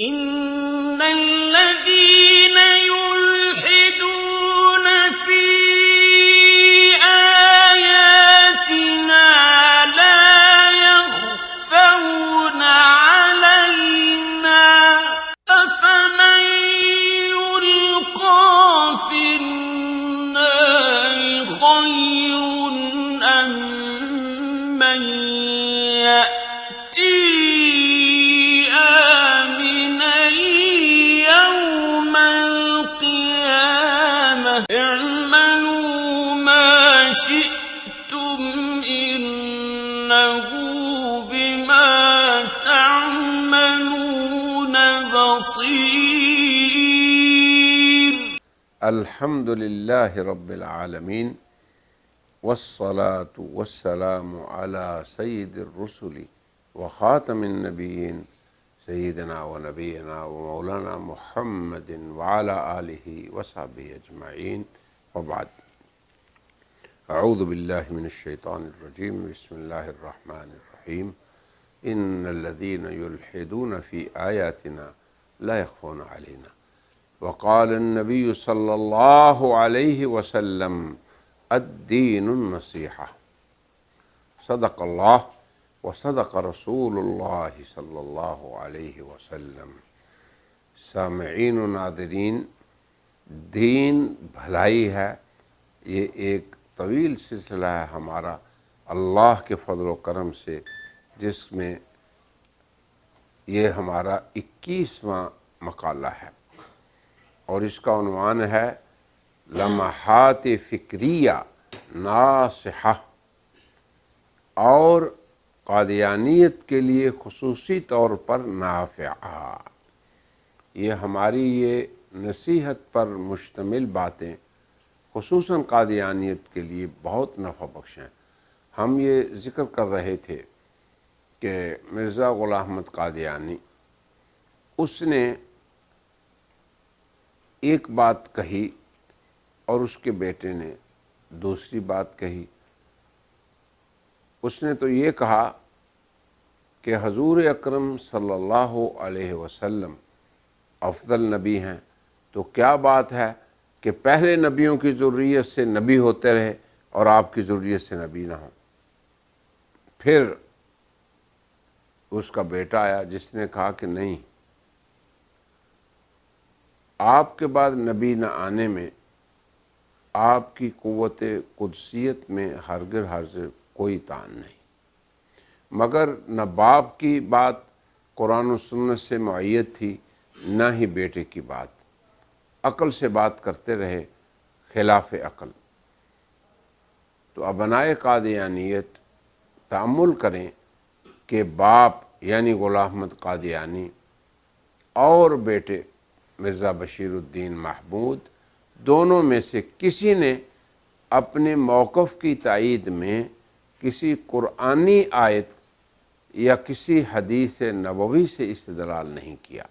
إن الذين يلحدون في آياتنا لا يخفون علينا أفمن يلقى في النار خير أم من يأتي اعملوا ما شئتم إنه بما تعملون بصير. الحمد لله رب العالمين والصلاة والسلام على سيد الرسل وخاتم النبيين سيدنا ونبينا ومولانا محمد وعلى آله وصحبه أجمعين وبعد. أعوذ بالله من الشيطان الرجيم. بسم الله الرحمن الرحيم. إن الذين يلحدون في آياتنا لا يخفون علينا وقال النبي صلى الله عليه وسلم الدين النصيحة. صدق الله وصدق رسول اللہ صلی اللہ علیہ وسلم. سامعین و ناظرین، دین بھلائی ہے. یہ ایک طویل سلسلہ ہے ہمارا اللہ کے فضل و کرم سے، جس میں یہ ہمارا 21واں مقالہ ہے، اور اس کا عنوان ہے لمحات فکریہ ناصحہ، اور قادیانیت کے لیے خصوصی طور پر نافعہ. یہ ہماری یہ نصیحت پر مشتمل باتیں خصوصاً قادیانیت کے لیے بہت نفع بخش ہیں. ہم یہ ذکر کر رہے تھے کہ مرزا غلام احمد قادیانی، اس نے ایک بات کہی اور اس کے بیٹے نے دوسری بات کہی. اس نے تو یہ کہا کہ حضور اکرم صلی اللہ علیہ وسلم افضل نبی ہیں، تو کیا بات ہے کہ پہلے نبیوں کی ذریت سے نبی ہوتے رہے اور آپ کی ذریت سے نبی نہ ہوں. پھر اس کا بیٹا آیا جس نے کہا کہ نہیں، آپ کے بعد نبی نہ آنے میں آپ کی قوت قدسیت میں ہرگز کوئی تان نہیں، مگر نہ باپ کی بات قرآن و سنت سے معید تھی، نہ ہی بیٹے کی بات. عقل سے بات کرتے رہے خلاف عقل. تو ابنائے قادیانیت تأمل کریں کہ باپ یعنی غلام احمد قادیانی اور بیٹے مرزا بشیر الدین محمود، دونوں میں سے کسی نے اپنے موقف کی تائید میں کسی قرآنی آیت یا کسی حدیث نبوی سے استدلال نہیں کیا،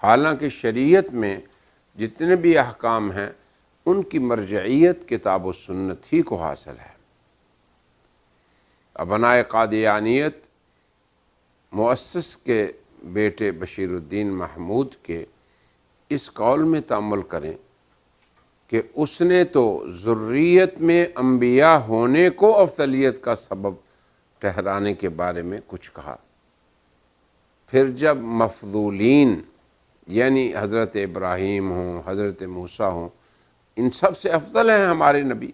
حالانکہ شریعت میں جتنے بھی احکام ہیں ان کی مرجعیت کتاب و سنت ہی کو حاصل ہے. ابنائے قادیانیت مؤسس کے بیٹے بشیر الدین محمود کے اس قول میں تأمل کریں کہ اس نے تو ذریت میں انبیاء ہونے کو افضلیت کا سبب ٹھہرانے کے بارے میں کچھ کہا. پھر جب مفضولین یعنی حضرت ابراہیم ہوں، حضرت موسیٰ ہوں، ان سب سے افضل ہیں ہمارے نبی،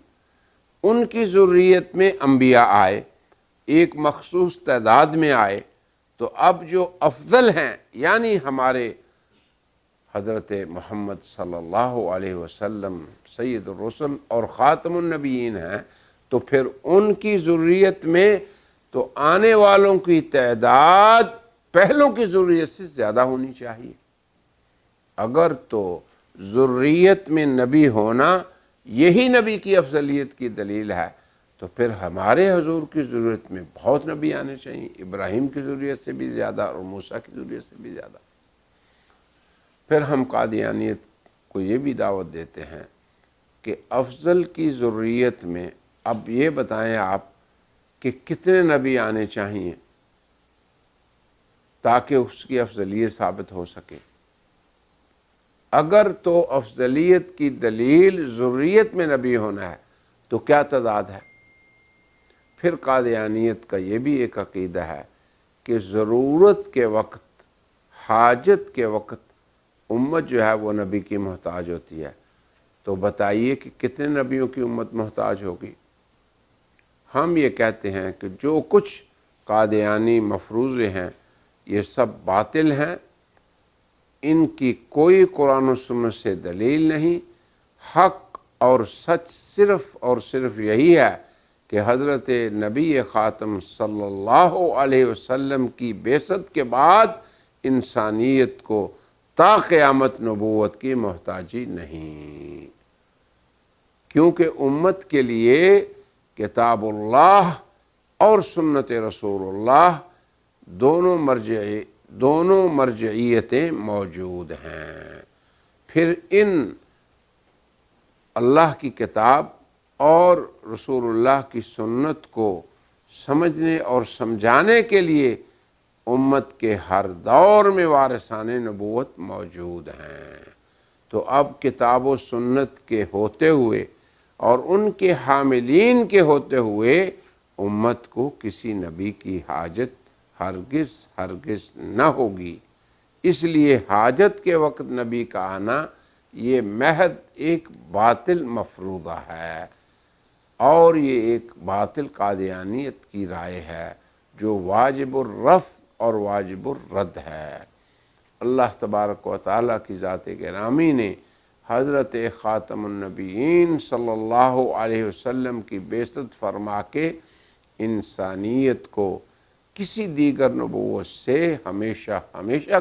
ان کی ذریت میں انبیاء آئے، ایک مخصوص تعداد میں آئے، تو اب جو افضل ہیں یعنی ہمارے حضرت محمد صلی اللہ علیہ وسلم سید الرسل اور خاتم النبیین ہیں، تو پھر ان کی ذریت میں تو آنے والوں کی تعداد پہلوں کی ذریت سے زیادہ ہونی چاہیے. اگر تو ذریت میں نبی ہونا یہی نبی کی افضلیت کی دلیل ہے، تو پھر ہمارے حضور کی ذریت میں بہت نبی آنے چاہیے، ابراہیم کی ذریت سے بھی زیادہ اور موسیٰ کی ذریت سے بھی زیادہ. پھر ہم قادیانیت کو یہ بھی دعوت دیتے ہیں کہ افضل کی ذریت میں اب یہ بتائیں آپ کہ کتنے نبی آنے چاہیے. تاکہ اس کی افضلیت ثابت ہو سکے۔ اگر تو افضلیت کی دلیل ذریت میں نبی ہونا ہے تو کیا تضاد ہے؟ پھر قادیانیت کا یہ بھی ایک عقیدہ ہے کہ ضرورت کے وقت، حاجت کے وقت امت جو ہے وہ نبی کی محتاج ہوتی ہے۔ تو بتائیے کہ کتنے نبیوں کی امت محتاج ہوگی؟ ہم یہ کہتے ہیں کہ جو کچھ قادیانی مفروضے ہیں یہ سب باطل ہیں، ان کی کوئی قرآن و سنت سے دلیل نہیں۔ حق اور سچ صرف اور صرف یہی ہے کہ حضرت نبی خاتم صلی اللہ علیہ وسلم کی بعثت کے بعد انسانیت کو تا قیامت نبوت کی محتاجی نہیں، کیونکہ امت کے لیے کتاب اللہ اور سنت رسول اللہ دونوں مرجعیتیں موجود ہیں۔ پھر ان اللہ کی کتاب اور رسول اللہ کی سنت کو سمجھنے اور سمجھانے کے لیے امت کے ہر دور میں وارثان نبوت موجود ہیں۔ تو اب کتاب و سنت کے ہوتے ہوئے اور ان کے حاملین کے ہوتے ہوئے امت کو کسی نبی کی حاجت ہرگز نہ ہوگی۔ اس لیے حاجت کے وقت نبی کا آنا یہ محض ایک باطل مفروضہ ہے، اور یہ ایک باطل قادیانیت کی رائے ہے جو واجب الرفع اور واجب الرد ہے۔ اللہ تبارک و تعالیٰ کی ذات گرامی نے حضرت خاتم النبیین صلی اللہ علیہ وسلم کی بعثت فرما کے انسانیت کو کسی دیگر نبوت سے ہمیشہ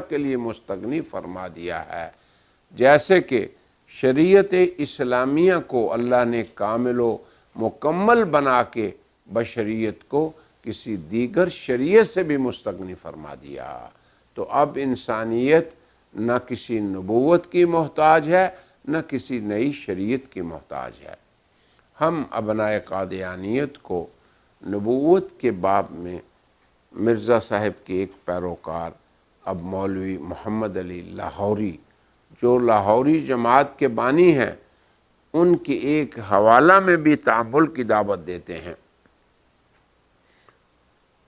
کے لیے مستغنی فرما دیا ہے۔ جیسے کہ شریعت اسلامیہ کو اللہ نے کامل و مکمل بنا کے بشریت کو کسی دیگر شریعت سے بھی مستغنی فرما دیا، تو اب انسانیت نہ کسی نبوت کی محتاج ہے نہ کسی نئی شریعت کی محتاج ہے۔ ہم ابنائے قادیانیت کو نبوت کے باب میں مرزا صاحب کے ایک پیروکار اب مولوی محمد علی لاہوری، جو لاہوری جماعت کے بانی ہیں، ان کے ایک حوالہ میں بھی تعامل کی دعوت دیتے ہیں۔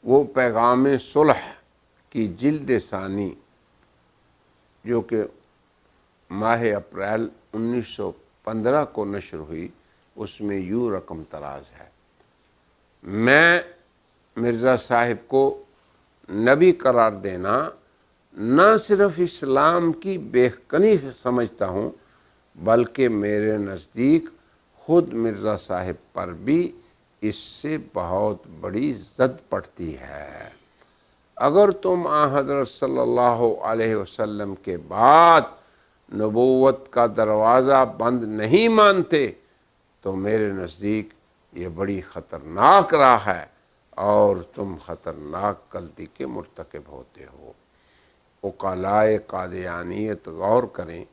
وہ پیغام صلح کی جلد ثانی جو کہ ماہ اپریل 1915 کو نشر ہوئی، اس میں یوں رقم تراز ہے: میں مرزا صاحب کو نبی قرار دینا نہ صرف اسلام کی بہتری سمجھتا ہوں، بلکہ میرے نزدیک خود مرزا صاحب پر بھی اس سے بہت بڑی زد پڑتی ہے۔ اگر تم حضرت صلی اللہ علیہ وسلم کے بعد نبوت کا دروازہ بند نہیں مانتے تو میرے نزدیک یہ بڑی خطرناک راہ ہے اور تم خطرناک غلطی کے مرتکب ہوتے ہو۔ عقلائے قادیانیت غور کریں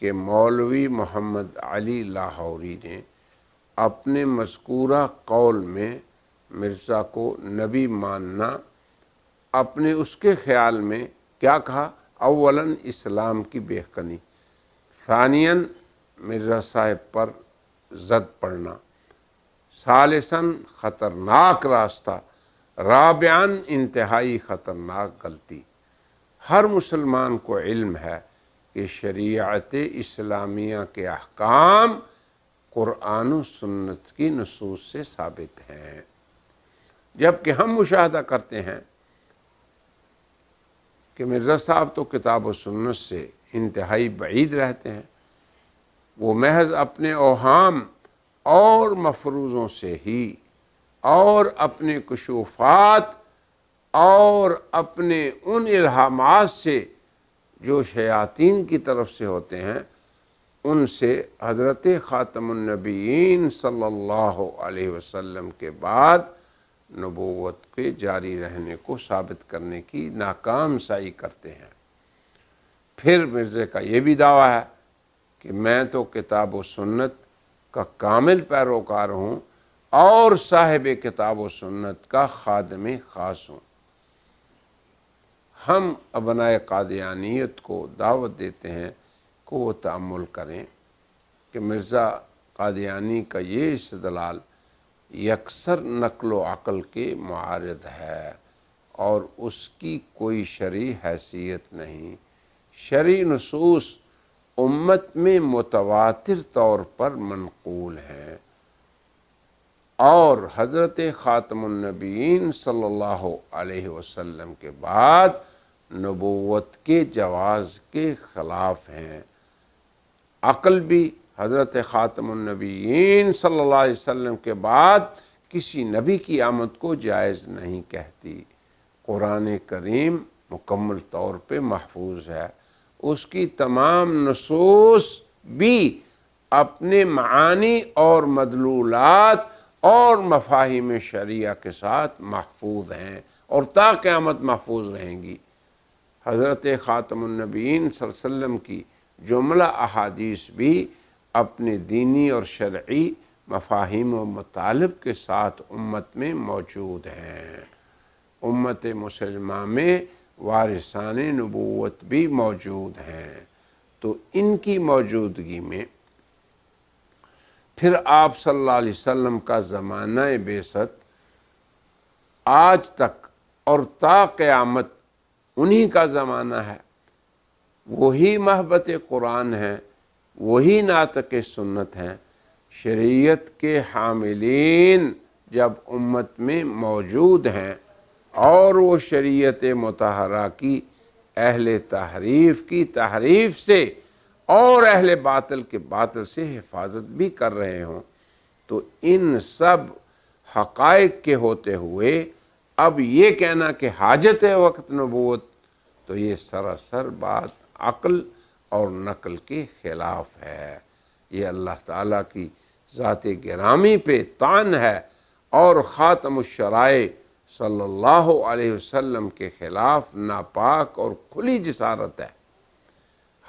کہ مولوی محمد علی لاہوری نے اپنے مذکورہ قول میں مرزا کو نبی ماننا اپنے اس کے خیال میں کیا کہا؟ اولاً اسلام کی بےخنی، ثانیاً مرزا صاحب پر زد پڑنا، ثالثاً خطرناک راستہ، رابعاً انتہائی خطرناک غلطی۔ ہر مسلمان کو علم ہے کہ شریعت اسلامیہ کے احکام قرآن و سنت کی نصوص سے ثابت ہیں، جبکہ ہم مشاہدہ کرتے ہیں کہ مرزا صاحب تو کتاب و سنت سے انتہائی بعید رہتے ہیں۔ وہ محض اپنے اوہام اور مفروضوں سے ہی اور اپنے کشوفات اور اپنے ان الہامات سے جو شیاطین کی طرف سے ہوتے ہیں ان سے حضرت خاتم النبیین صلی اللہ علیہ وسلم کے بعد نبوت کے جاری رہنے کو ثابت کرنے کی ناکام سعی کرتے ہیں۔ پھر مرزے کا یہ بھی دعویٰ ہے کہ میں تو کتاب و سنت کا کامل پیروکار ہوں اور صاحب کتاب و سنت کا خادم خاص ہوں۔ ہم ابنائے قادیانیت کو دعوت دیتے ہیں کہ وہ تأمل کریں کہ مرزا قادیانی کا یہ استدلال یکسر نقل و عقل کے معارض ہے اور اس کی کوئی شرعی حیثیت نہیں۔ شرعی نصوص امت میں متواتر طور پر منقول ہیں اور حضرت خاتم النبیین صلی اللہ علیہ وسلم کے بعد نبوت کے جواز کے خلاف ہیں۔ عقل بھی حضرت خاتم النبیین صلی اللہ علیہ وسلم کے بعد کسی نبی کی آمد کو جائز نہیں کہتی۔ قرآن کریم مکمل طور پہ محفوظ ہے، اس کی تمام نصوص بھی اپنے معانی اور مدلولات اور مفاہیم شرعیہ کے ساتھ محفوظ ہیں اور تا قیامت محفوظ رہیں گی۔ حضرت خاتم النبیین صلی اللہ علیہ وسلم کی جملہ احادیث بھی اپنے دینی اور شرعی مفاہیم و مطالب کے ساتھ امت میں موجود ہیں۔ امت مسلمہ میں وارثان نبوت بھی موجود ہیں، تو ان کی موجودگی میں پھر آپ صلی اللہ علیہ وسلم کا زمانہ بعثت آج تک اور تا قیامت انہی کا زمانہ ہے۔ وہی محبت قرآن ہے، وہی ناطق سنت ہیں۔ شریعت کے حاملین جب امت میں موجود ہیں اور وہ شریعت مطہرہ کی اہل تحریف کی تحریف سے اور اہل باطل کے باطل سے حفاظت بھی کر رہے ہوں، تو ان سب حقائق کے ہوتے ہوئے اب یہ کہنا کہ حاجت ہے وقت نبوت، تو یہ سراسر بات عقل اور نقل کے خلاف ہے۔ یہ اللہ تعالیٰ کی ذات گرامی پہ طعن ہے اور خاتم الشرائع صلی اللہ علیہ وسلم کے خلاف ناپاک اور کھلی جسارت ہے۔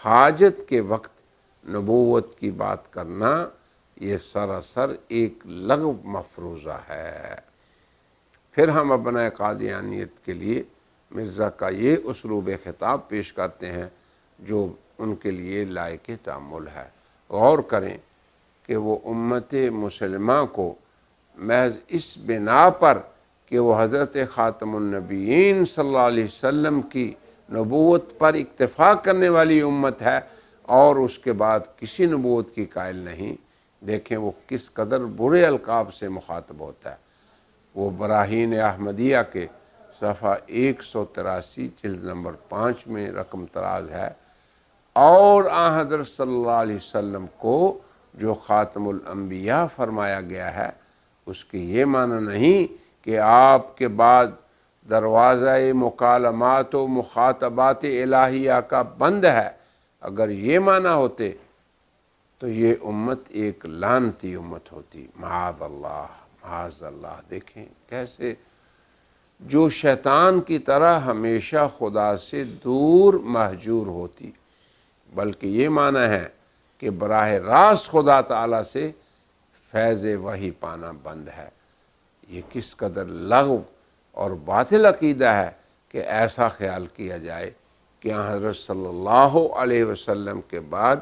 حاجت کے وقت نبوت کی بات کرنا یہ سراسر ایک لغو مفروضہ ہے۔ پھر ہم ابنائے قادیانیت کے لیے مرزا کا یہ اسلوب خطاب پیش کرتے ہیں جو ان کے لیے لائق تأمل ہے۔ غور کریں کہ وہ امت مسلمہ کو محض اس بنا پر کہ وہ حضرت خاتم النبیین صلی اللہ علیہ وسلم کی نبوت پر اکتفا کرنے والی امت ہے اور اس کے بعد کسی نبوت کی قائل نہیں، دیکھیں وہ کس قدر برے القاب سے مخاطب ہوتا ہے۔ وہ براہین احمدیہ کے صفحہ 183 جلد نمبر 5 میں رقم طراز ہے، اور آن حضرت صلی اللہ علیہ وسلم کو جو خاتم الانبیاء فرمایا گیا ہے اس کی یہ معنی نہیں کہ آپ کے بعد دروازہ مکالمات و مخاطبات الہیہ کا بند ہے۔ اگر یہ معنی ہوتے تو یہ امت ایک لعنتی امت ہوتی، معاذ اللہ معاذ اللہ۔ دیکھیں کیسے جو شیطان کی طرح ہمیشہ خدا سے دور مہجور ہوتی، بلکہ یہ معنی ہے کہ براہ راست خدا تعالیٰ سے فیض وحی پانا بند ہے۔ یہ کس قدر لغو اور باطل عقیدہ ہے کہ ایسا خیال کیا جائے کہ حضرت صلی اللہ علیہ وسلم کے بعد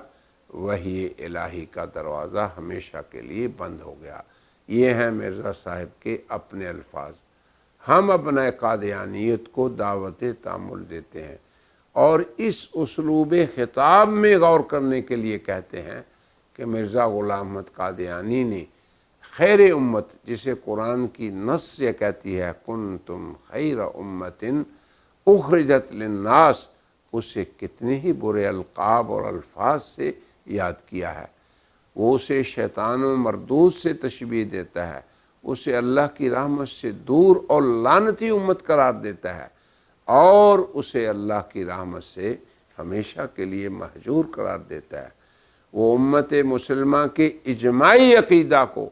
وحی الہی کا دروازہ ہمیشہ کے لیے بند ہو گیا۔ یہ ہیں مرزا صاحب کے اپنے الفاظ۔ ہم اپنے قادیانیت کو دعوت تأمل دیتے ہیں اور اس اسلوب خطاب میں غور کرنے کے لیے کہتے ہیں کہ مرزا غلام احمد قادیانی نے خیر امت، جسے قرآن کی نص یہ کہتی ہے کنتم خیر امت اخرجت للناس، اسے کتنے ہی برے القاب اور الفاظ سے یاد کیا ہے۔ وہ اسے شیطان و مردود سے تشبیہ دیتا ہے، اسے اللہ کی رحمت سے دور اور لعنتی امت قرار دیتا ہے، اور اسے اللہ کی رحمت سے ہمیشہ کے لیے محجور قرار دیتا ہے۔ وہ امت مسلمہ کے اجماعی عقیدہ کو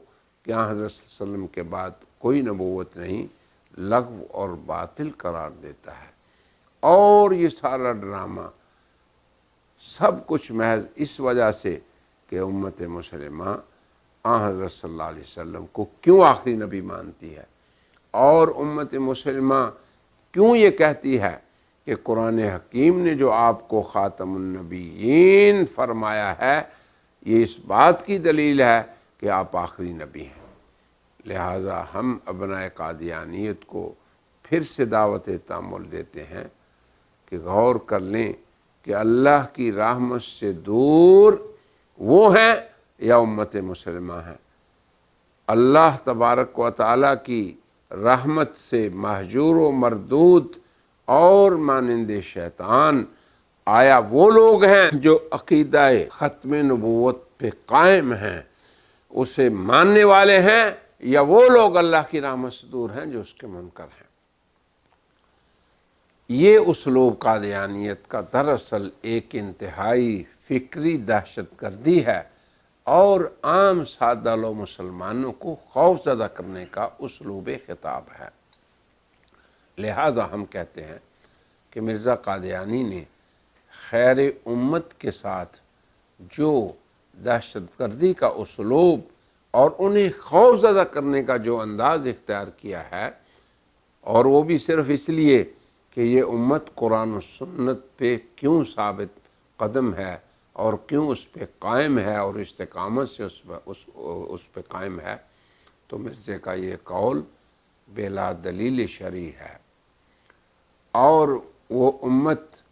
کہ حضرت صلی اللہ علیہ وسلم کے بعد کوئی نبوت نہیں، لغو اور باطل قرار دیتا ہے۔ اور یہ سارا ڈرامہ سب کچھ محض اس وجہ سے کہ امت مسلمہ حضرت صلی اللہ علیہ وسلم کو کیوں آخری نبی مانتی ہے، اور امت مسلمہ کیوں یہ کہتی ہے کہ قرآن حکیم نے جو آپ کو خاتم النبیین فرمایا ہے یہ اس بات کی دلیل ہے کہ آپ آخری نبی ہیں۔ لہٰذا ہم ابنائے قادیانیت کو پھر سے دعوت تامل دیتے ہیں کہ غور کر لیں کہ اللہ کی رحمت سے دور وہ ہیں یا امت مسلمہ ہیں۔ اللہ تبارک و تعالیٰ کی رحمت سے محجور و مردود اور مانند شیطان آیا وہ لوگ ہیں جو عقیدہ ختم نبوت پہ قائم ہیں، اسے ماننے والے ہیں، یا وہ لوگ اللہ کی رحمت سے دور ہیں جو اس کے منکر ہیں۔ یہ اسلوب قادیانیت کا دراصل ایک انتہائی فکری دہشت گردی ہے اور عام سادہ لو مسلمانوں کو خوف زدہ کرنے کا اسلوب خطاب ہے۔ لہذا ہم کہتے ہیں کہ مرزا قادیانی نے خیر امت کے ساتھ جو دہشت گردی کا اسلوب اور انہیں خوف زدہ کرنے کا جو انداز اختیار کیا ہے، اور وہ بھی صرف اس لیے کہ یہ امت قرآن و سنت پہ کیوں ثابت قدم ہے اور کیوں اس پہ قائم ہے اور استقامت سے اس پہ قائم ہے، تو مرزے کا یہ قول بلا دلیل شرعی ہے، اور وہ امت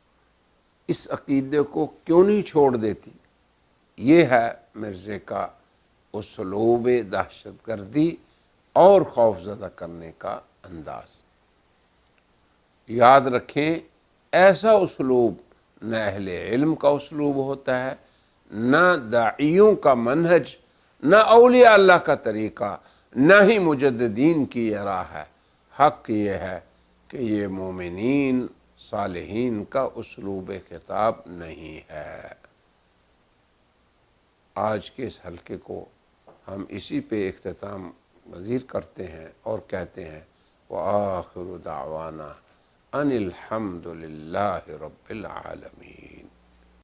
اس عقیدے کو کیوں نہیں چھوڑ دیتی۔ یہ ہے مرزے کا اسلوب دہشت گردی اور خوف زدہ کرنے کا انداز۔ یاد رکھیں، ایسا اسلوب نہ اہل علم کا اسلوب ہوتا ہے، نہ داعیوں کا منہج، نہ اولیاء اللہ کا طریقہ، نہ ہی مجددین کی یہ راہ ہے۔ حق یہ ہے کہ یہ مومنین صالحین کا اسلوب خطاب نہیں ہے۔ آج کے اس حلقے کو ہم اسی پہ اختتام پذیر کرتے ہیں اور کہتے ہیں وآخر دعوانا ان الحمد للہ رب العالمین۔